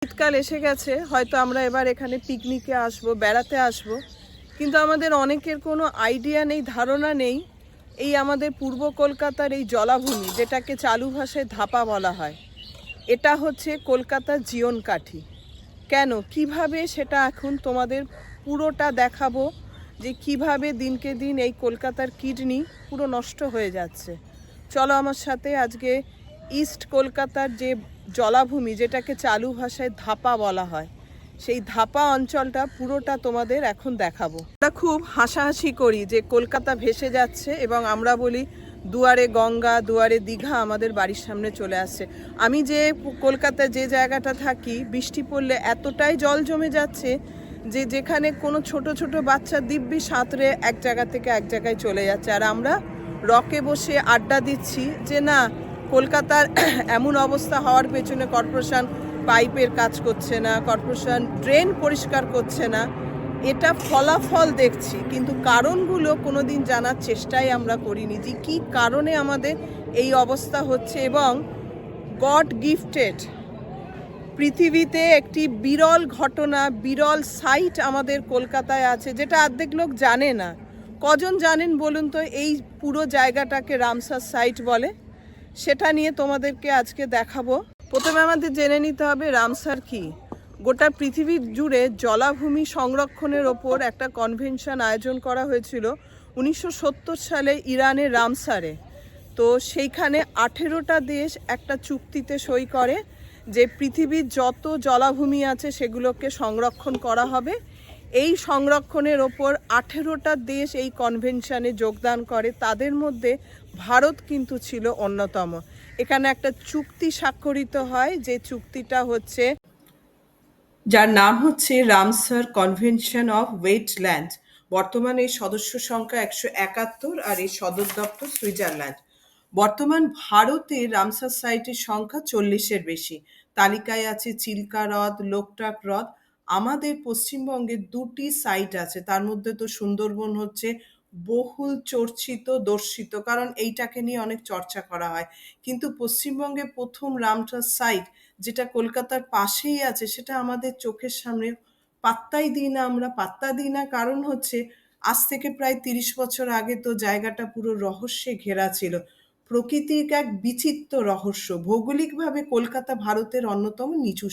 শীতকাল এসে গেছে, হয়তো আমরা এবার এখানে পিকনিকে আসবো, বেড়াতে আসবো, কিন্তু আমাদের অনেকের কোনো আইডিয়া নেই, ধারণা নেই এই আমাদের পূর্ব কলকাতার এই জলাভূমি, যেটাকে চালু ভাষায় ধাপা বলা হয়, এটা হচ্ছে কলকাতার জীবনকাঠি। কেন, কিভাবে, সেটা এখন তোমাদের পুরোটা দেখাবো, যে কিভাবে দিনকে দিন এই কলকাতার কিডনি পুরো নষ্ট হয়ে যাচ্ছে। চলো আমার সাথে আজকে ইস্ট কলকাতার যে জলাভূমি, যেটাকে চালু ভাষায় ধাপা বলা হয়, সেই ধাপা অঞ্চলটা পুরোটা তোমাদের এখন দেখাবো। আমরা খুব হাসাহাসি করি যে কলকাতা ভেসে যাচ্ছে এবং আমরা বলি দুয়ারে গঙ্গা, দুয়ারে দীঘা আমাদের বাড়ির সামনে চলে আসছে। আমি যে কলকাতায় যে জায়গাটা থাকি, বৃষ্টি পড়লে এতটাই জল জমে যাচ্ছে যে যেখানে কোনো ছোট ছোট বাচ্চা দিব্যি সাঁতরে এক জায়গা থেকে এক জায়গায় চলে যাচ্ছে, আর আমরা রকে বসে আড্ডা দিচ্ছি যে না, কলকাতার এমন অবস্থা হওয়ার পেছনে কর্পোরেশন পাইপের কাজ করছে না, কর্পোরেশন ড্রেন পরিষ্কার করছে না, এটা ফলাফল দেখছি, কিন্তু কারণগুলো কোনোদিন জানার চেষ্টাই আমরা করিনি যে কী কারণে আমাদের এই অবস্থা হচ্ছে। এবং গড গিফটেড পৃথিবীতে একটি বিরল ঘটনা, বিরল সাইট আমাদের কলকাতায় আছে, যেটা অর্ধেক লোক জানে না। কজন জানেন বলুন তো? এই পুরো জায়গাটাকে রামসার সাইট বলে। সেটা নিয়ে তোমাদেরকে আজকে দেখাবো। প্রথমে আমাদের জেনে নিতে হবে রামসার কি। গোটা পৃথিবী জুড়ে জলাভূমি সংরক্ষণের ওপর একটা কনভেনশন আয়োজন করা হয়েছিল 1970 সালে ইরানের রামসারে। তো সেইখানে 18টা দেশ একটা চুক্তিতে সই করে যে পৃথিবীর যত জলাভূমি আছে সেগুলোকে সংরক্ষণ করা হবে। এই সংরক্ষণের ওপর 18টা দেশ এই কনভেনশনে যোগদান করে, তাদের মধ্যে ভারত কিন্তু ছিল অন্যতম। এখানে একটা চুক্তি স্বাক্ষরিত হয়, যে চুক্তিটা হচ্ছে, যার নাম হচ্ছে রামসার কনভেনশন অফ ওয়েটল্যান্ড। বর্তমানে এই সদস্য সংখ্যা 171 আর এই সদর দপ্তর সুইজারল্যান্ড। বর্তমান ভারতে রামসার সাইটের সংখ্যা 40-এর বেশি। তালিকায় আছে চিল্কা হ্রদ, লোকটাক হ্রদ। আমাদের পশ্চিমবঙ্গে 2টি সাইট আছে, তার মধ্যে তো সুন্দরবন হচ্ছে বহুল চর্চিত, দর্শিত, কারণ এইটাকে নিয়ে অনেক চর্চা করা হয়। কিন্তু পশ্চিমবঙ্গে প্রথম রামসার সাইট, যেটা কলকাতার পাশেই আছে, সেটা আমাদের চোখের সামনে পাত্তাই দিই না, আমরা পাত্তা দিই না। কারণ হচ্ছে আজ থেকে প্রায় 30 বছর আগে তো জায়গাটা পুরো রহস্যে ঘেরা ছিল। প্রকৃতির এক বিচিত্র রহস্য। ভৌগোলিকভাবে কলকাতা ভারতের অন্যতম নিচু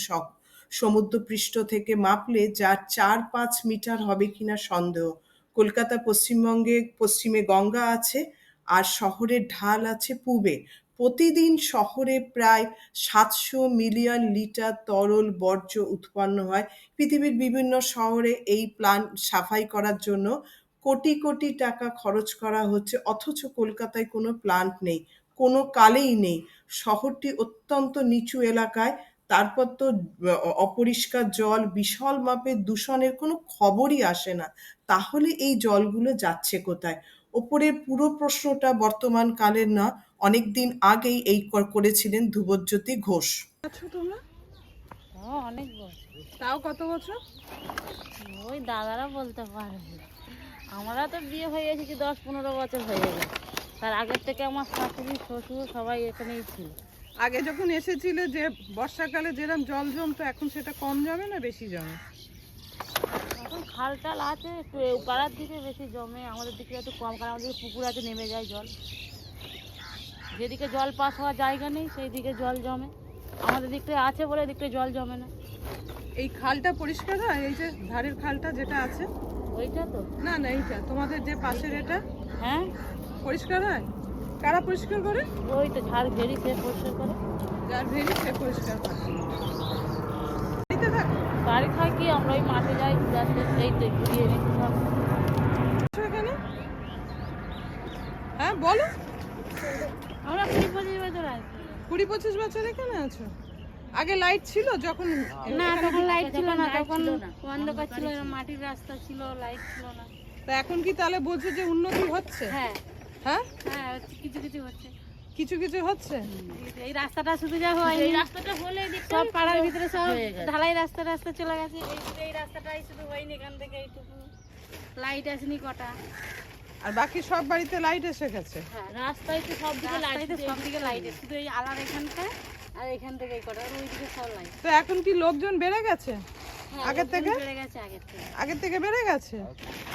সমুদ্রপৃষ্ঠ থেকে মাপলে যার 4-5 মিটার হবে কিনা সন্দেহ। কলকাতা পশ্চিমবঙ্গে পশ্চিমে গঙ্গা আছে আর শহরের ঢাল আছে পূবে। প্রতিদিন শহরে প্রায় 700 মিলিয়ন লিটার তরল বর্জ্য উৎপন্ন হয়। পৃথিবীর বিভিন্ন শহরে এই প্ল্যান্ট সাফাই করার জন্য কোটি কোটি টাকা খরচ করা হচ্ছে, অথচ কলকাতায় কোনো প্ল্যান্ট নেই, কোনো কালেই নেই। শহরটি অত্যন্ত নিচু এলাকায়, তারপর তো অপরিষ্কার জল, বিশাল মাপের দূষণের কোনো খবরই আসে না। তাহলে এই জলগুলো যাচ্ছে কোথায়? ওপরের পুরো প্রশ্নটা বর্তমান কালের না, অনেকদিন আগেই এই করেছিলেন ধ্রুবজ্যোতি ঘোষ। আচ্ছা, তোমরা অনেক বছর। তাও কত বছর? ওই দাদারা বলতে পারবে, আমরা তো বিয়ে হয়ে গেছি 10-15 বছর হয়ে গেছে। তার আগের থেকে আমার শাশুড়ি, শ্বশুর সবাই এখানেই ছিল। আগে যখন এসেছিলে যে বর্ষাকালে যেরকম জল জমতো, এখন সেটা কম জমে না বেশি জমে? এখন খাল টাল আছে, একটু পাড়ার দিকে বেশি জমে, আমাদের দিকে একটু কম, কারণ আমাদের পুকুর আছে, নেমে যায় জল। যেদিকে জল পাস হওয়ার জায়গা নেই সেই দিকে জল জমে, আমাদের দিকটায় আছে বলে এদিকটায় জল জমে না। এই খালটা পরিষ্কার হয়? এই যে ধারের খালটা যেটা আছে, ওইটা তো না না, এইটা তোমাদের যে পাশের, এটা হ্যাঁ পরিষ্কার হয়? কারা পরিষ্কার করে? ওই তো ঝাড় ঘেরি সে পরিষ্কার করে, যার ভেরি সে পরিষ্কার করে। বাড়িতে থাকো? বাড়ি থাকি আমরা, ওই মাঠে যাই, এই তো ঘুরিয়ে নিচ্ছি সব। এখানে হ্যাঁ বলো। আমরা 20-25 বছর আছি। 20-25 বছর এখানে আছো? আগে লাইট ছিল যখন? না, তখন লাইট ছিল না, তখন অন্ধকার ছিল, মাটির রাস্তা ছিল, লাইট ছিল না। তা এখন কি তাহলে বলছো যে উন্নতি হচ্ছে? হ্যাঁ হ্যাঁ, হ্যাঁ, কিছু কিছু হচ্ছে, কিছু কিছু হচ্ছে। এই রাস্তাটা শুধু যা হয়, এই রাস্তাটা হলে সব পাড়ার ভিতরে সব ঢালাই রাস্তা রাস্তা চলে গেছে, এই রাস্তাটাই শুধু হয়নি, এখান থেকে এইটুকু লাইট আসেনি কটা, আর বাকি সব বাড়িতে লাইট এসে গেছে। হ্যাঁ রাস্তায় তো সব দিকে লাইট, সব দিকে লাইট, শুধু এই আলার এখানটা আর এখান থেকে এই কটা, আর ওইদিকে সব নাই। তো এখন কি লোকজন বেড়ে গেছে হ্যাঁ, আগের থেকে? বেড়ে গেছে আগের থেকে। আগের থেকে বেড়ে গেছে?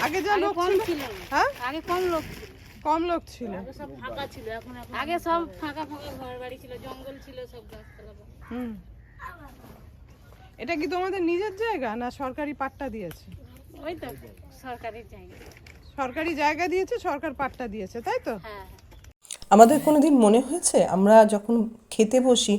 আগে যা আগে লোক কম ছিল, ছিল। হ্যাঁ আগে কম লোক ছিল, কম লোক ছিল। আগে সব ফাঁকা ছিল। এখন আগে সব ফাঁকা ফাঁকা ঘর বাড়ি ছিল, জঙ্গল ছিল, সব গাছপালা। হুম। এটা কি তোমাদের নিজের জায়গা না সরকারি পাট্টা দিয়েছে? ওই তো সরকারি জায়গা। সরকারি জায়গা দিয়েছে, সরকার পাট্টা দিয়েছে, তাই তো? হ্যাঁ। আমাদের কোনোদিন মনে হয়েছে আমরা যখন খেতে বসি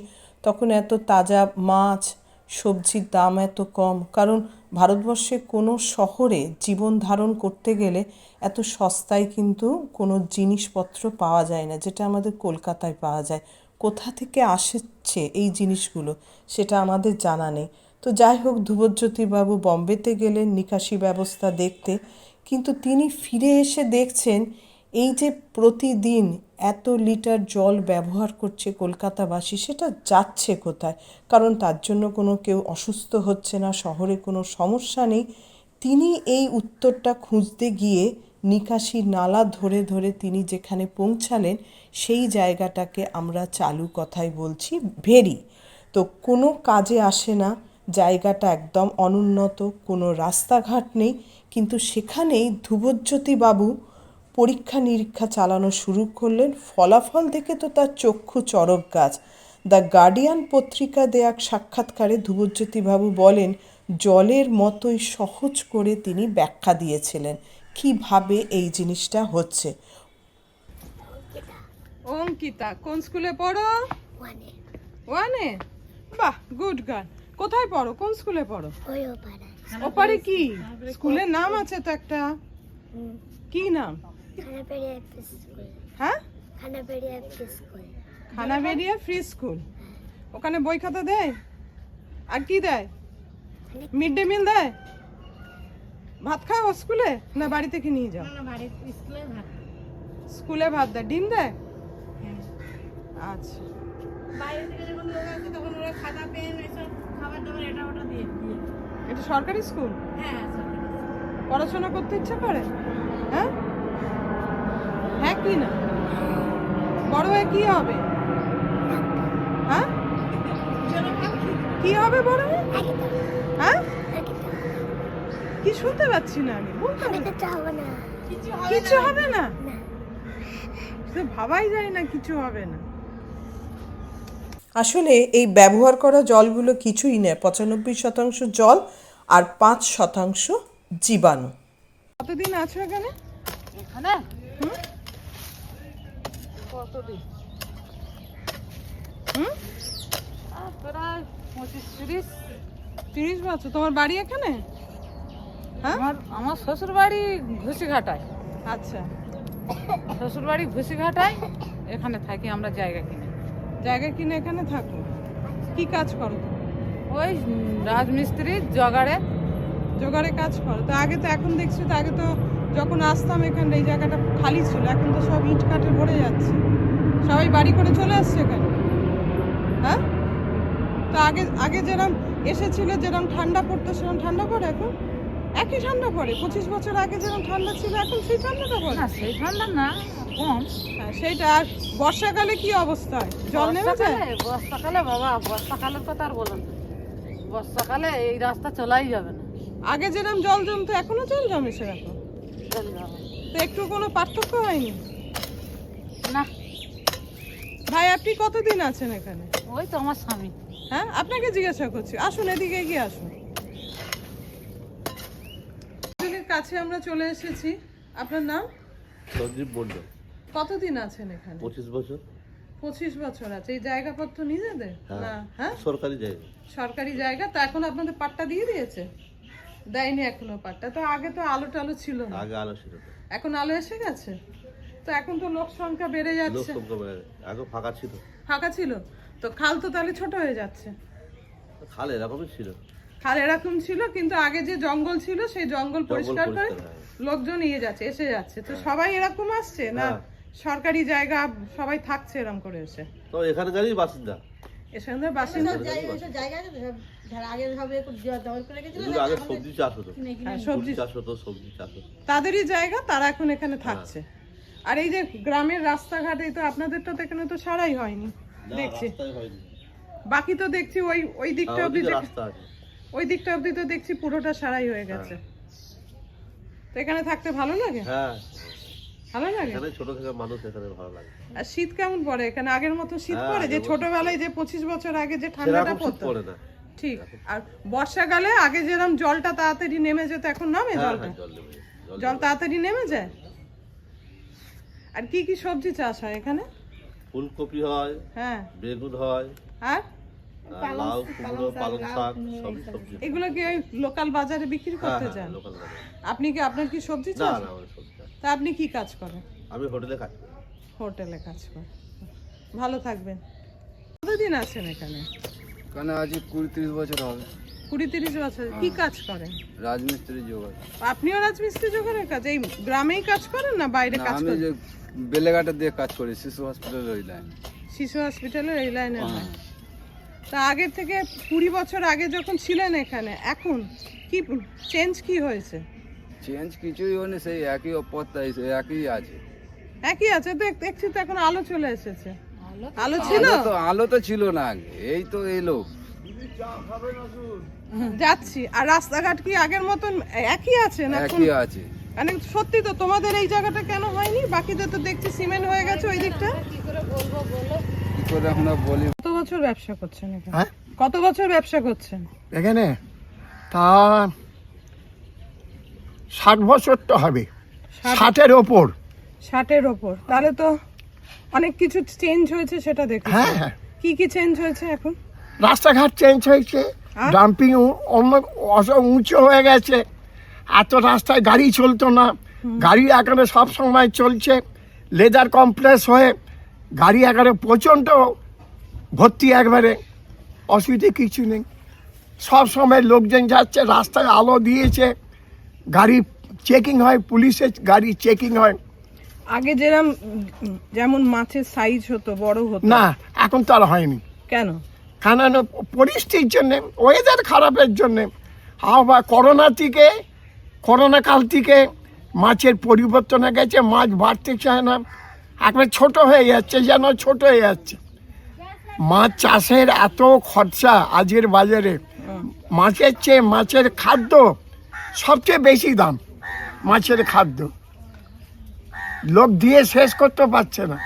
তখন এত তাজা মাছ সবজির দাম এত কম? কারণ ভারতবর্ষে কোনো শহরে জীবন ধারণ করতে গেলে এত সস্তায় কিন্তু কোনো জিনিসপত্র পাওয়া যায় না, যেটা আমাদের কলকাতায় পাওয়া যায়। কোথা থেকে আসছে এই জিনিসগুলো সেটা আমাদের জানা নেই। তো যাই হোক, ধ্রুবজ্যোতিবাবু বম্বেতে গেলেন নিকাশি ব্যবস্থা দেখতে, কিন্তু তিনি ফিরে এসে দেখছেন এই যে প্রতিদিন এত লিটার জল ব্যবহার করছে কলকাতাবাসী, সেটা যাচ্ছে কোথায়? কারণ তার জন্য কোনো কেউ অসুস্থ হচ্ছে না, শহরে কোনো সমস্যা নেই। তিনি এই উত্তরটা খুঁজতে গিয়ে নিকাশি নালা ধরে ধরে তিনি যেখানে পৌঁছালেন সেই জায়গাটাকে আমরা চালু কথায় বলছি ভেরি। তো কোনো কাজে আসে না, জায়গাটা একদম অনুন্নত, কোনো রাস্তাঘাট নেই, কিন্তু সেখানেই ধ্রুবজ্যোতিবাবু পরীক্ষা নিরীক্ষা চালানো শুরু করলেন। ফলাফল দেখে তো তার চক্ষু চড়ক গাছ। দ্য গার্ডিয়ান পত্রিকা দেয়া এক সাক্ষাৎকারে ধ্রুবজ্যোতিবাবু বলেন, জলের মতোই সহজ করে তিনি ব্যাখ্যা দিয়েছিলেন কিভাবে এই জিনিসটা হচ্ছে। অঙ্কিতা কোন স্কুলে পড়ো? ওয়ানে। বাহ, গুড গার্ল। কোথায় পড়ো? কোন স্কুলে পড়ো? ওপারে কি স্কুলের নাম আছে তো একটা? কি নাম? হ্যাঁ, খানাবেড়িয়া ফ্রি স্কুল। ওখানে বই খাতা দেয়? আর কি দেয়? মিড ডে মিল দেয়? ভাত খাও স্কুলে না বাড়ি থেকে নিয়ে যাও? স্কুলে ভাত দেয়। ডিম দেয়? আচ্ছা। বাইরে থেকে যখন লোক আসে তখন ওরা খাতা পেন এসব খাবার দাবার এটা ওটা দিয়ে দিয়ে। এটা সরকারি স্কুল? হ্যাঁ, সরকারি। পড়াশোনা করতে ইচ্ছা করে? হ্যাঁ, হ্যাঁ কি না? বড় হয়ে কি হবে? হ্যাঁ, কি হবে বড় হয়ে? হ্যাঁ, কি শুনতে পাচ্ছি না আমি, বলতে কিছু হবে না? তো ভাবাই যায় না কিছু হবে না। আসলে এই ব্যবহার করা জলগুলো কিছুই নয়, 95% জল আর 5% জীবাণু। কতদিন আছো এখানে? এখানে কতদিন? প্রায় 25-30 বছর। তোমার বাড়ি এখানে? হ্যাঁ, আমার শ্বশুর বাড়ি ঘুষিঘাটায়। আচ্ছা, শ্বশুর বাড়ি ঘুষিঘাটায়, এখানে থাকি আমরা জায়গা কিনে। জায়গা কিনে এখানে থাকো। কি কাজ করো? ওই রাজমিস্ত্রি জগাড়ে জোগাড়ে কাজ করো। তো আগে তো, এখন দেখছি তো, আগে তো যখন আসতাম এখানে এই জায়গাটা খালি ছিল, এখন তো সব ইট কাঠে ভরে যাচ্ছে, সবাই বাড়ি করে চলে আসছে এখানে। হ্যাঁ, তো আগে আগে যেরকম এসেছিল, যেরকম ঠান্ডা পড়তো সেরকম ঠান্ডা পড়ে এখন? একই ঠান্ডা পড়ে? 25 বছর আগে যেরকম ঠান্ডা ছিল এখন সেই ঠান্ডাটা পড়ে? না, সেই ঠান্ডা না, কম। হ্যাঁ, সেইটা। আর বর্ষাকালে কি অবস্থা হয়? জল নেমে যায়? বর্ষাকালে বাবা, বর্ষাকালের কথা আর বলেন না। বর্ষাকালে এই রাস্তা চলাই যাবে না। আগে যেরকম জল জমতো এখনো জল জমে সেরকম? চল যাবে তো একটু কোনো পার্থক্য হয়নি? না। ভাই, আপনি কতদিন আছেন এখানে? ওই তো আমার স্বামী। হ্যাঁ, আপনাকে জিজ্ঞাসা করছি। আসুন, এদিকে এগিয়ে আসুন। কাছে আমরা চলে এসেছি। আপনার নাম? সঞ্জীব মন্ডল। কতদিন আছেন এখানে? 25 বছর। 25 বছর আছে। এই জায়গাপত্র নিজেদের না? হ্যাঁ, সরকারি জায়গা। সরকারি জায়গা। তো এখন আপনাদের পাট্টা দিয়ে দিয়েছে? দেয়নি এখনো পাট্টা। তো আগে তো আলো টালো ছিল না, আগে আলো ছিল না। এখন আলো এসে গেছে। তো এখন তো লোক সংখ্যা বেড়ে লোক যাচ্ছে। সংখ্যা বেড়ে গেছে। আগে ফাঁকা ছিল। ফাঁকা ছিল তো খাল তো তাহলে ছোট হয়ে যাচ্ছে। খাল এরকমই ছিল। খাল এরকম ছিল, কিন্তু আগে যে জঙ্গল ছিল সেই জঙ্গল পরিষ্কার করে লোকজন এসে যাচ্ছে। তো সবাই এরকম আসছে না? সরকারি জায়গা সবাই থাকছে এরকম করে এসে? তো এখানকারই বাসিন্দা। এখানে বাসিন্দা। আগে সবজি চাষ হতো। সবজি চাষ হতো, সবজি চাষ হতো। তাদেরই জায়গা, তারা এখন এখানে থাকছে। আর এই যে গ্রামের রাস্তাঘাট, এই তো আপনাদের তো এখানে তো সারাই হয়নি দেখছি। বাকি তো দেখছি ওই দিকটা অবধি ওদিকে রাস্তা আছে। ওই দিকটা অবধি তো দেখছি পুরোটা সারাই হয়ে গেছে। তো এখানে থাকতে ভালো লাগে? হ্যাঁ, ভালো লাগে। এখানে ছোট থেকে মানুষ, এখানে ভালো লাগে। আর শীত কেমন পড়ে এখানে? আগের মতো শীত হ্যাঁ, পড়ে যে আগের মতো ছোটবেলায় যে 25 বছর আগে যে ঠান্ডাটা সেরকম শীত পড়তো? পড়ে না। ঠিক। আর বর্ষাকালে আগে যেরকম জলটা তাড়াতাড়ি নেমে যেত, এখন নামে হ্যাঁ, জলটা? হ্যাঁ, জল নেমে যায়। জল তাড়াতাড়ি নেমে যায়। আর কি কি সবজি চাষ হয় এখানে? ফুলকপি হয়, হ্যাঁ। বেগুন হয়, আর আর লাউ, কুমড়ো, পালং শাক, সবই সবজি। এগুলো কি ওই লোকাল বাজারে বিক্রি হ্যাঁ, করতে হ্যাঁ, যান? লোকাল বাজার। আপনি কি, আপনার কি সবজি না চাষ? না, আমার সবজি চাষ। তা আপনি কি কাজ করেন? আমি হোটেলে কাজ করি। হোটেলে কাজ করেন। ভালো থাকবেন। কতদিন আছেন এখানে? কারণ আজ 20-30 বছর হবে। 20-30 বছর। কি কাজ করেন? রাজমিস্ত্রি জোগাড়। আপনিও রাজমিস্ত্রি জোগাড়ের কাজ এই গ্রামেই কাজ করেন না বাইরে না, কাজ আমি করেন? যে বেলেঘাটা দিয়ে কাজ করি, শিশু হসপিটালে ওই লাইন। শিশু হসপিটালের এই লাইনে হয়। তা আগের থেকে 20 বছর আগে যখন ছিলেন এখানে, এখন কি চেঞ্জ কি হয়েছে? চেঞ্জ কিছুই হয়নি, সেই একই অবস্থা, একই আছে। একই আছে তো, দেখছি তো এখন আলো চলে এসেছে। আলো ছিল? আলো তো ছিল না আগে, এই তো এলো। যাচ্ছি। আর রাস্তাঘাট কি আগের মতন একই আছে না? একই আছে। মানে সত্যি তো তোমাদের এই জায়গাটা কেন হয়নি? বাকিতে তো দেখছি সিমেন্ট হয়ে গেছে ওই দিকটা। কি করে এখন আর বলি। কত বছর ব্যবসা করছেন এখানে? হ্যাঁ? কত বছর ব্যবসা করছেন এখানে তা 60 বছর তো হবে, 60-এর ওপর। 60-এর ওপর। তাহলে তো অনেক কিছু চেঞ্জ হয়েছে, সেটা দেখুন। হ্যাঁ, হ্যাঁ। কি কি চেঞ্জ হয়েছে এখন? রাস্তাঘাট চেঞ্জ হয়েছে, আর? ডাম্পিং অন্য উঁচু হয়ে গেছে। এত রাস্তায় গাড়ি চলতো না, গাড়ি এখানে সব সময় চলছে। লেদার কমপ্লেক্স হয়ে গাড়ি এখানে প্রচণ্ড ভর্তি, একবারে অসুবিধে কিছু নেই। সব সময় লোকজন যাচ্ছে, রাস্তায় আলো দিয়েছে, গাড়ি চেকিং হয়, পুলিশের গাড়ি চেকিং হয়। আগে যেমন মাছের সাইজ হতো, বড় হতো না, এখন তো আর হয়নি। কেন? কারণ পরিস্থিতির জন্যে, ওয়েদার খারাপের জন্যে, আবার করোনা কাল থেকে মাছের পরিবর্তন হয়ে গেছে, মাছ বাড়তে চায় না, একবার ছোট হয়ে যাচ্ছে, যেন ছোট হয়ে যাচ্ছে। মাছ চাষের এত খরচা আজকের বাজারে, মাছের চেয়ে মাছের খাদ্য সবচেয়ে বেশি দাম। মাছের খাদ্য লোক দিয়ে শেষ করতে পারছে না,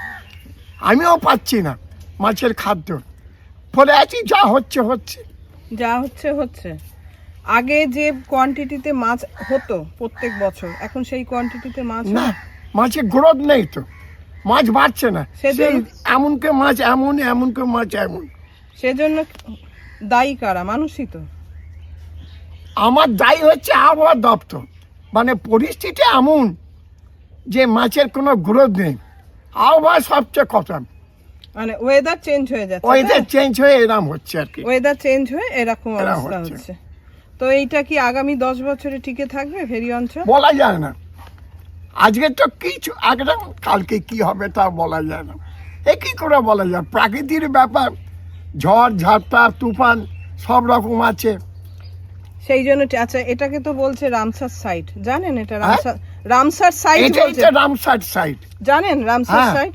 আমিও পাচ্ছি না মাছের খাদ্য। ফলে আছি যা হচ্ছে হচ্ছে। যা হচ্ছে হচ্ছে। আগে যে কোয়ান্টিটিতে মাছ হতো প্রত্যেক বছর, এখন সেই কোয়ান্টিটিতে মাছ না, মাছের গ্রোথ নেই তো, মাছ বাড়ছে না। সেজন্য- সেই এমনকে মাছ এমন, এমনকে মাছ এমন। সেজন্য দায়ী কারা? মানুষই তো। আমার দায়ী হচ্ছে আবহাওয়া দপ্তর। মানে পরিস্থিতি এমন যে মাছের কোনো গ্রোথ নেই। আবহাওয়া সবচেয়ে কথা, মানে ওয়েদার চেঞ্জ হয়ে যাচ্ছে। ওয়েদার চেঞ্জ হয়ে এরম হচ্ছে আর কি। ওয়েদার চেঞ্জ হয়ে এরকম এরকম অবস্থা হচ্ছে। হচ্ছে। তো এইটা কি আগামী 10 বছরে টিকে থাকবে ফেরি অঞ্চল? বলা যায় না। আজকে তো কিছু একদম, কালকে কি হবে তা বলা যায় না। এ কি করে বলা যায়? প্রাকৃতিক ব্যাপার, ঝড় ঝাপটা তুফান সব রকম আছে। সেই জন্য আচ্ছা, এটাকে তো বলছে রামসার সাইট, জানেন? এটা রামসার সাইট এটাই বলছে, তো রামসার সাইট। জানেন? রামসার হ্যাঁ। সাইট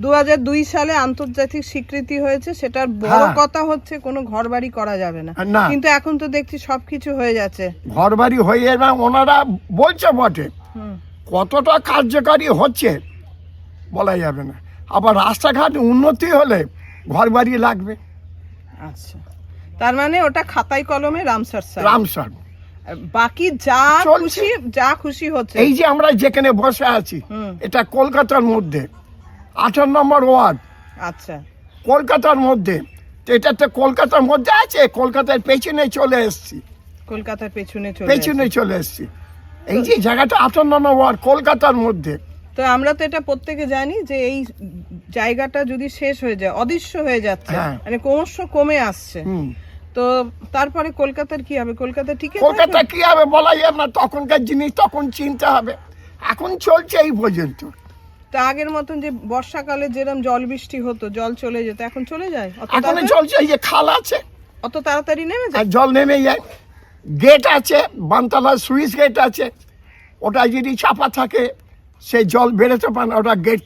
2002 সালে আন্তর্জাতিক স্বীকৃতি হয়েছে। সেটার বড় হ্যাঁ। কথা হচ্ছে কোনো ঘরবাড়ি করা যাবে না, না। কিন্তু এখন তো দেখছি সবকিছু হয়ে যাচ্ছে। ঘর বাড়ি হয়ে এবং ওনারা বলছে বটে, হুম। কতটা কার্যকারী হচ্ছে বলা যাবে না। আবার রাস্তাঘাট উন্নতি হলে ঘর বাড়ি লাগবে। আচ্ছা, তার মানে ওটা খাতায় কলমে রামসার সাইট। রামসার বাকি যা চলছে। খুশি হচ্ছে। এই যে আমরা যেখানে বসে আছি, হুম। এটা কলকাতার মধ্যে 18 নম্বর ওয়ার্ড, আচ্ছা, কলকাতার মধ্যে। তো এটা তো কলকাতার মধ্যে আছে, কলকাতার পেছনে চলে এসছি, কলকাতার পেছনে পেছনে চলে এসছি। এই যে জায়গাটা 18 নম্বর ওয়ার্ড কলকাতার মধ্যে। তো আমরা তো এটা প্রত্যেকে জানি যে এই জায়গাটা যদি শেষ হয়ে যায়, অদৃশ্য হয়ে যাচ্ছে, হ্যাঁ। মানে ক্রমশ কমে আসছে। হুম। তো তারপরে কলকাতার কি হবে? কলকাতা টিকে কলকাতা থাকবে? কি হবে বলা যাবে না, তখনকার জিনিস তখন চিনতে হবে। এখন চলছে এই পর্যন্ত। তা আগের মতন যে বর্ষাকালে যেরকম জল বৃষ্টি হতো, জল চলে যেত, এখন চলে যায়? এখন তাড়াতাড়ি? চলছে, এই যে খাল আছে অত তাড়াতাড়ি নেমে আর যায়? জল নেমে যায়। গেট আছে, বানতলার সুইচ গেট আছে, ওটা যদি চাপা থাকে সেই জল বেরোতে পারে না। ওটা গেট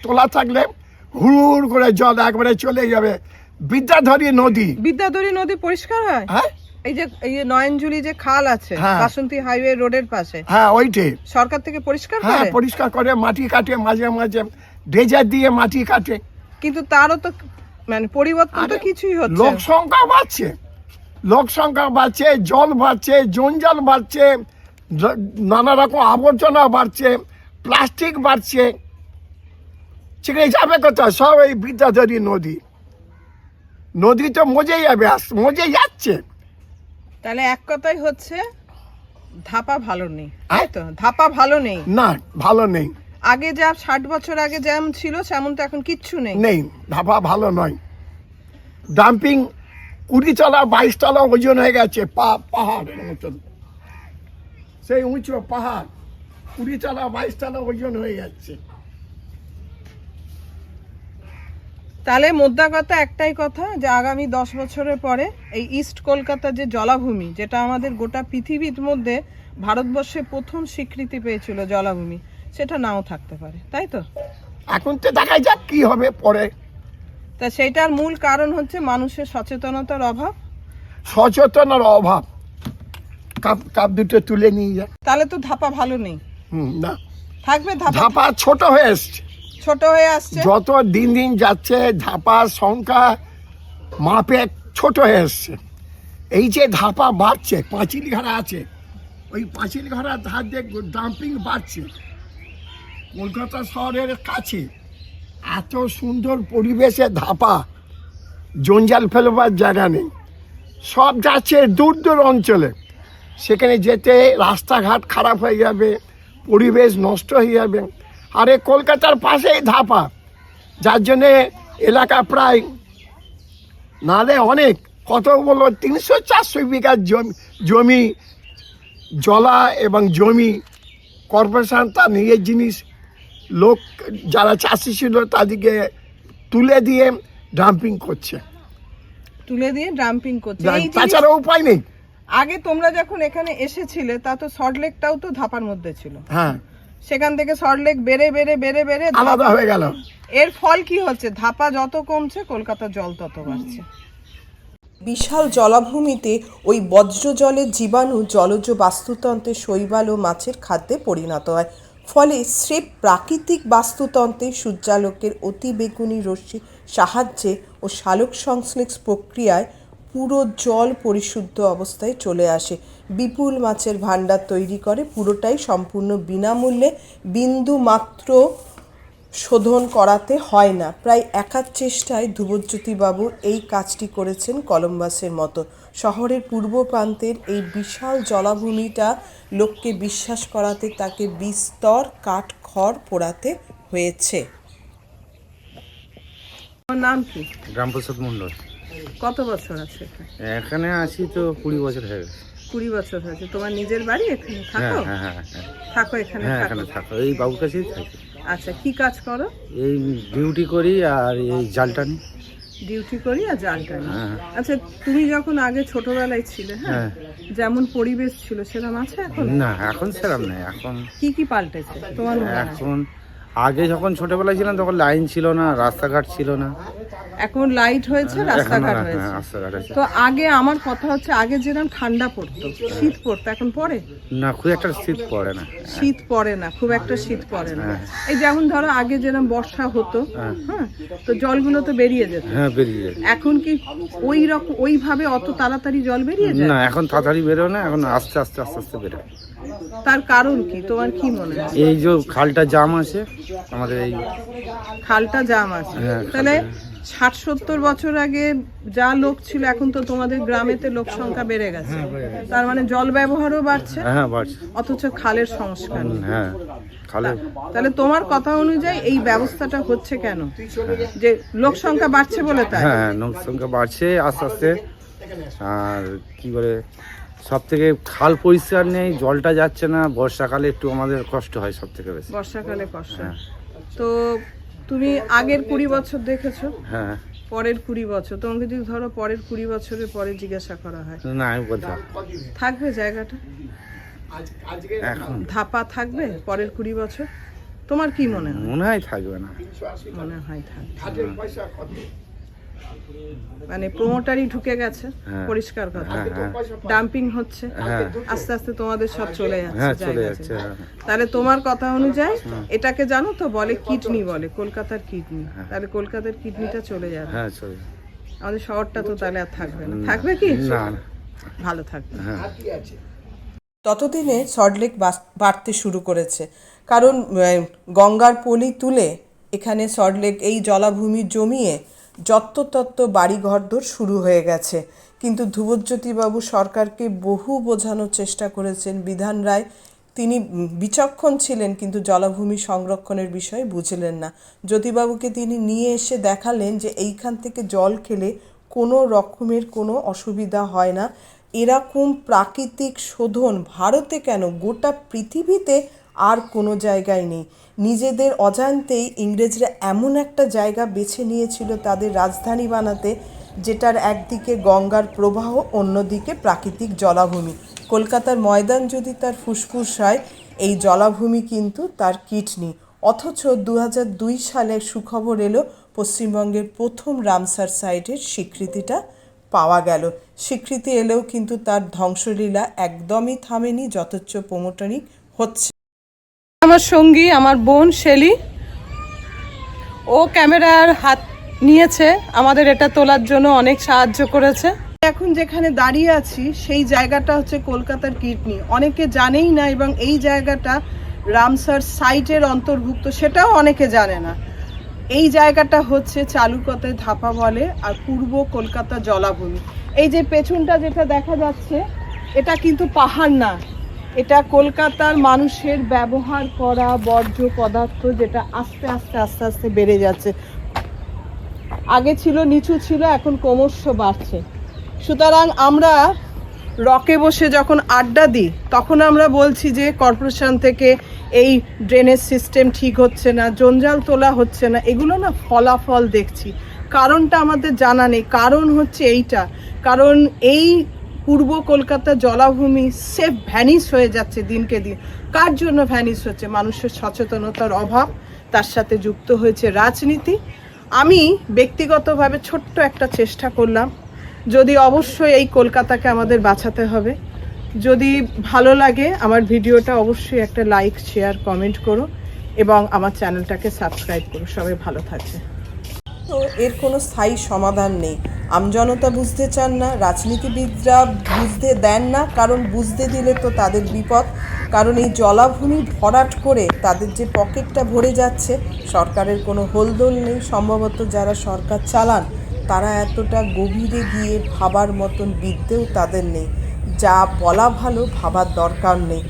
তোলা থাকলে হুড় করে জল একবারে চলে যাবে বিদ্যাধরী নদী। বিদ্যাধরী নদী পরিষ্কার হয়? হ্যাঁ এই যে নয়নজুলি যে খাল আছে হ্যাঁ। বাসন্তী হাইওয়ে রোডের পাশে, হ্যাঁ ওইটে, সরকার থেকে পরিষ্কার হ্যাঁ করে? পরিষ্কার করে, মাটি কাটে মাঝে মাঝে, ড্রেজার দিয়ে মাটি কাটে। কিন্তু তারও তো মানে পরিবর্তন তো কিছুই হচ্ছে লোক সংখ্যা বাড়ছে, লোক সংখ্যা বাড়ছে, জল বাড়ছে, জঞ্জাল বাড়ছে, নানা রকম আবর্জনা বাড়ছে, প্লাস্টিক বাড়ছে, সেখানে যাবে কোথায়? সব এই বিদ্যাধরী নদী, নদী তো মজে যাবে, মজে যাচ্ছে। তাহলে এক কথাই হচ্ছে ধাপা ভালো নেই, তাই তো? ধাপা ভালো নেই, না ভালো নেই, আগে যা 60 বছর আগে যেমন ছিল সেমন তো এখন কিচ্ছু নেই। নেই, ধাপা ভালো নয়। ডাম্পিং 20 তলা 22 তলা ওজন হয়ে গেছে, পাহাড়ের মতন, সেই উঁচু পাহাড় 20 তলা 22 তলা ওজন হয়ে যাচ্ছে। তাহলে মোদ্দা কথা একটাই কথা, যে আগামী 10 বছরের পরে এই ইস্ট কলকাতা যে জলাভূমি, যেটা আমাদের গোটা পৃথিবীর মধ্যে ভারতবর্ষে প্রথম স্বীকৃতি পেয়েছিল জলাভূমি, সেটা নাও থাকতে পারে, তাই তো? এখন তো দেখা যাক কি হবে পরে। তা সেটার মূল কারণ হচ্ছে মানুষের সচেতনতার অভাব। সচেতনার অভাব। কাপ দুটো তুলে নিয়ে যায়। তাহলে তো ধাপা ভালো নেই। না, থাকবে ধাপা ধাপা ছোট হয়ে এসছে, ছোট হয়ে আসছে। যত দিন দিন যাচ্ছে ধাপার সংখ্যা মাপে ছোট হয়ে এসছে। এই যে ধাপা বাড়ছে, পাঁচিল ঘাড়া আছে, ওই পাঁচিল ঘাড়ার ধার দিয়ে ডাম্পিং বাড়ছে। কলকাতা শহরের কাছে এত সুন্দর পরিবেশে ধাপা, জঞ্জাল ফেলবার জায়গা নেই, সব যাচ্ছে দূর দূর অঞ্চলে। সেখানে যেতে রাস্তাঘাট খারাপ হয়ে যাবে, পরিবেশ নষ্ট হয়ে যাবে। আর এই কলকাতার পাশেই ধাপা, যার জন্যে এলাকা প্রায় নালে অনেক, কত বলো 300-400 বিঘা জমি জলা এবং জমি কর্পোরেশন তার নিজের জিনিস, লোক যারা চাষি ছিল তাদেরকে তুলে দিয়ে ডাম্পিং করছে, তুলে দিয়ে ডাম্পিং করছে। এই জিনিস- তাছাড়া উপায় নেই। আগে তোমরা যখন এখানে এসেছিলে তা তো সল্টলেকটাও তো ধাপার মধ্যে ছিল, হ্যাঁ, সেখান থেকে সল্টলেক বেড়ে বেড়ে বেড়ে বেড়ে আলাদা হয়ে গেল। এর ফল কি হচ্ছে? ধাপা যত কমছে কলকাতার জল তত বাড়ছে। বিশাল জলাভূমিতে ওই বজ্র জলের জীবাণু জলজ বাস্তুতন্ত্রে শৈবাল ও মাছের খাদ্যে পরিণত হয়। ফলে স্রেফ প্রাকৃতিক বাস্তুতন্ত্রে সূর্যালোকের অতিবেগুনি রশ্মির সাহায্যে ও সালোক সংশ্লেষ প্রক্রিয়ায় পুরো জল পরিশুদ্ধ অবস্থায় চলে আসে, বিপুল মাছের ভাণ্ডার তৈরি করে। পুরোটাই সম্পূর্ণ বিনামূল্যে, বিন্দু মাত্র শোধন করাতে হয় না। প্রায় একার চেষ্টায় ধ্রুবজ্যোতিবাবু এই কাজটি করেছেন কলম্বাসের মতো। শহরের পূর্ব প্রান্তের এই বিশাল জলাভূমিটা লোককে বিশ্বাস করাতে তাকে বিস্তর কাঠ খড় পোড়াতে হয়েছে। তোমার নাম কি? রামপ্রসাদ মন্ডল। কত বছর আছে এখানে? এখানে আসি তো 20 বছর হয়ে গেছে। 20 বছর হয়েছে। তোমার নিজের বাড়ি এখানে? হ্যাঁ থাকো? হ্যাঁ হ্যাঁ হ্যাঁ থাকো এখানে? হ্যাঁ থাকো। এখানে থাকো, এই বাবুর কাছেই থাকি। আচ্ছা, কি কাজ করো? এই ডিউটি করি আর এই জাল টানি। ডিউটি করি আর জাল টানি। হ্যাঁ। আচ্ছা, তুমি যখন আগে ছোটবেলায় ছিলে, হ্যাঁ, যেমন পরিবেশ ছিল সেরকম আছে এখন? না এখন সেরকম নেই। এখন কি কি পাল্টেছে তোমার মনে হয়? এখন আগে যখন ছোটবেলায় ছিলাম তখন লাইন ছিল না, রাস্তাঘাট ছিল না। এখন লাইট হয়েছে, রাস্তাঘাট হ্যাঁ, হয়েছে। রাস্তাঘাট আছে। তো আগে আমার কথা হচ্ছে, আগে যেরকম ঠান্ডা পড়তো, শীত পড়তো, এখন পড়ে? না, খুব একটা শীত পড়ে না। শীত পড়ে না, খুব একটা শীত পড়ে না। এই যেমন ধরো আগে যেরকম বর্ষা হতো, হ্যাঁ, তো জলগুলো তো বেরিয়ে যেত। হ্যাঁ বেরিয়ে যায়। এখন কি ওই রকম ওইভাবে অত তাড়াতাড়ি জল বেরিয়ে যায়? না এখন তাড়াতাড়ি বেরোয় না, এখন আস্তে আস্তে আস্তে আস্তে বেরোয়। তার কারণ কি তোমার কি মনে হয়? এই যে খালটা জাম আছে আমাদের, এই খালটা জাম আছে। হ্যাঁ, তাহলে 60-70 বছর আগে যা লোক ছিল, এখন তো তোমাদের গ্রামেতে লোক সংখ্যা বেড়ে গেছে, তার মানে জল ব্যবহারও বাড়ছে, হ্যাঁ বাড়ছে। অথচ খালের সংস্কার নেই। হ্যাঁ খালে। তাহলে তোমার কথা অনুযায়ী এই ব্যবস্থাটা হচ্ছে কেন? যে লোক সংখ্যা বাড়ছে বলে তাই? হ্যাঁ লোক সংখ্যা বাড়ছে আস্তে আস্তে। আর কি বলে, সব থেকে খাল পরিষ্কার নেই, জলটা যাচ্ছে না। বর্ষাকালে একটু আমাদের কষ্ট হয় সব থেকে বেশি। বর্ষাকালে কষ্ট। হ্যাঁ। তো তুমি আগের 20 বছর দেখেছো, হ্যাঁ পরের 20 বছর, তোমাকে যদি ধরো পরের 20 বছরের পরে জিজ্ঞাসা করা হয়, না আমি বলতাম থাকবে জায়গাটা? এখন ধাপা থাকবে পরের 20 বছর? তোমার কি মনে হয়? মনে হয় থাকবে না। মনে হয় থাকবে। মানে প্রমোটারই ঢুকে গেছে, হ্যাঁ। পরিষ্কার কথা। হ্যাঁ, হ্যাঁ। ডাম্পিং হচ্ছে, হ্যাঁ। আস্তে আস্তে তোমাদের সব চলে যাচ্ছে হ্যাঁ, চলে জায়গা যাচ্ছে, থেকে। হ্যাঁ। তাহলে তোমার কথা অনুযায়ী এটাকে জানো তো, বলে কিডনি, বলে কলকাতার কিডনি। তাহলে কলকাতার কিডনিটা চলে যাবে, হ্যাঁ, চলে। আমাদের শহরটা তো তাহলে আর থাকবে না। থাকবে কি? না, না। ভালো থাকবে। হ্যাঁ। ততদিনে সল্টলেক বাড়তে শুরু করেছে, কারণ গঙ্গার পলি তুলে এখানে সল্টলেক এই জলাভূমি জমিয়ে যত্রতত্র বাড়ি ঘরদোর শুরু হয়ে গেছে। কিন্তু ধ্রুবজ্যোতিবাবু সরকারকে বহু বোঝানোর চেষ্টা করেছেন। বিধান রায় তিনি বিচক্ষণ ছিলেন, কিন্তু জলাভূমি সংরক্ষণের বিষয়ে বুঝলেন না। জ্যোতিবাবুকে তিনি নিয়ে এসে দেখালেন যে এইখান থেকে জল খেলে কোনো রকমের কোনো অসুবিধা হয় না। এরকম প্রাকৃতিক শোধন ভারতে কেন, গোটা পৃথিবীতে আর কোনো জায়গায় নেই। নিজেদের অজান্তেই ইংরেজরা এমন একটা জায়গা বেছে নিয়েছিল তাদের রাজধানী বানাতে, যেটার একদিকে গঙ্গার প্রবাহ, অন্যদিকে প্রাকৃতিক জলাভূমি। কলকাতার ময়দান যদি তার ফুসফুস হয়, এই জলাভূমি কিন্তু তার কিডনি। অথচ 2002 সালে সুখবর এলো, পশ্চিমবঙ্গের প্রথম রামসার সাইটের স্বীকৃতিটা পাওয়া গেল। স্বীকৃতি এলেও কিন্তু তার ধ্বংসলীলা একদমই থামেনি, যথেচ্ছ প্রমোটারি হচ্ছে। আমার সঙ্গী, আমার বোন শেলি, ও ক্যামেরার হাত নিয়েছে আমাদের এটা তোলার জন্য, অনেক সাহায্য করেছে। এখন যেখানে দাঁড়িয়ে আছি সেই জায়গাটা হচ্ছে কলকাতার কিডনি। অনেকে জানেই না, এবং এই জায়গাটা রামসার সাইটের অন্তর্ভুক্ত, সেটাও অনেকে জানে না। এই জায়গাটা হচ্ছে চালুকতে ধাপা বলে, আর পূর্ব কলকাতা জলাভূমি। এই যে পেছনটা যেটা দেখা যাচ্ছে, এটা কিন্তু পাহাড় না, এটা কলকাতার মানুষের ব্যবহার করা বর্জ্য পদার্থ, যেটা আস্তে আস্তে আস্তে আস্তে বেড়ে যাচ্ছে। আগে ছিল নিচু ছিল, এখন ক্রমশ বাড়ছে। সুতরাং আমরা রকে বসে যখন আড্ডা দিই, তখন আমরা বলছি যে কর্পোরেশন থেকে এই ড্রেনেজ সিস্টেম ঠিক হচ্ছে না, জঞ্জাল তোলা হচ্ছে না। এগুলো না ফলাফল দেখছি, কারণটা আমাদের জানা নেই। কারণ হচ্ছে এইটা, কারণ এই পূর্ব কলকাতা জলাভূমি সেফ ভ্যানিশ হয়ে যাচ্ছে দিনকে দিন। কার জন্য ভ্যানিশ হচ্ছে? মানুষের সচেতনতার অভাব, তার সাথে যুক্ত হয়েছে রাজনীতি। আমি ব্যক্তিগতভাবে ছোট্ট একটা চেষ্টা করলাম, যদি অবশ্যই এই কলকাতাকে আমাদের বাঁচাতে হবে। যদি ভালো লাগে আমার ভিডিওটা, অবশ্যই একটা লাইক, শেয়ার, কমেন্ট করো এবং আমার চ্যানেলটাকে সাবস্ক্রাইব করো। সবাই ভালো থাকবে। তো এর কোনো স্থায়ী সমাধান নেই। আমজনতা বুঝতে চান না, রাজনীতিবিদরা বুঝতে দেন না, কারণ বুঝতে দিলে তো তাদের বিপদ। কারণ এই জলাভূমি ভরাট করে তাদের যে পকেটটা ভরে যাচ্ছে, সরকারের কোনো হোলদোল নেই। সম্ভবত যারা সরকার চালান তারা এতটা গভীরে গিয়ে ভাবার মতন বিদ্যেও তাদের নেই। যা বলা ভালো, ভাবার দরকার নেই।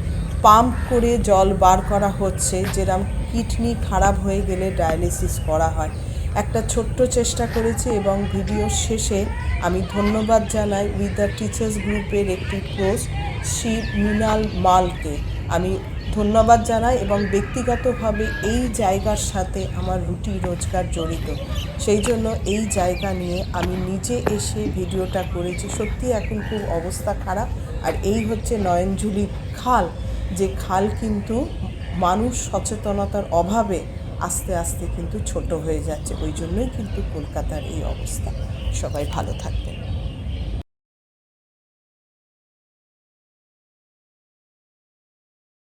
পাম্প করে জল বার করা হচ্ছে, যেরকম কিডনি খারাপ হয়ে গেলে ডায়ালিসিস করা হয়। একটা ছোট্ট চেষ্টা করেছি, এবং ভিডিওর শেষে আমি ধন্যবাদ জানাই উইথ দ্য টিচার্স গ্রুপের একটি পোস্ট, শ্রী মৃণাল মালকে আমি ধন্যবাদ জানাই। এবং ব্যক্তিগতভাবে এই জায়গার সাথে আমার রুটি রোজগার জড়িত, সেই জন্য এই জায়গা নিয়ে আমি নিজে এসে ভিডিওটা করেছি। সত্যি এখন খুব অবস্থা খারাপ। আর এই হচ্ছে নয়নঝুলি খাল, যে খাল কিন্তু মানুষ সচেতনতার অভাবে আস্তে আস্তে কিন্তু ছোট হয়ে যাচ্ছে। ওই জন্যই কিন্তু কলকাতার এই অবস্থা। সবাই ভালো থাকবেন।